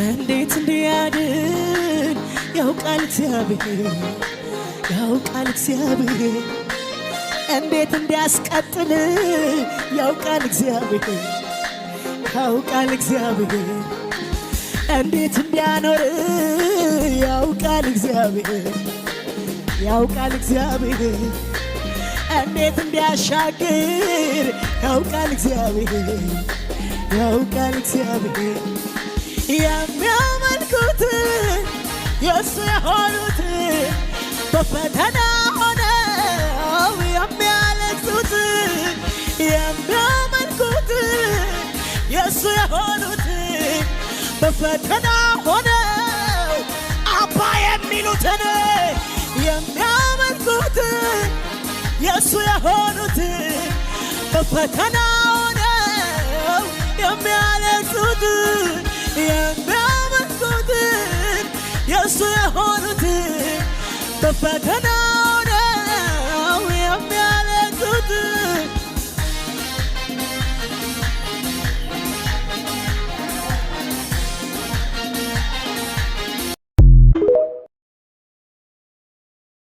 እንዴት እንዲያድን ያውቃል እግዚአብሔር ያውቃል እግዚአብሔር እንዴት እንዲያስቀጥል ያውቃል እግዚአብሔር ያውቃል እግዚአብሔር እንዴት እንዲያኖር ያውቃል እግዚአብሔር ያውቃል እግዚአብሔር እንዴት እንዲያሻግር ያውቃል እግዚአብሔር ያውቃል እግዚአብሔር የሚያመልኩት የሱ የሆኑት በፈተና ሆነው የሚያለቅሱት የሚያመልኩት የሱ የሆኑት በፈተና ሆነው አባ የሚሉትን የሚያመልኩት የሱ የሆኑት በፈተና ሆነው የሚያለቅሱት የሚያመልኩት የሱ የሆኑት በፈተና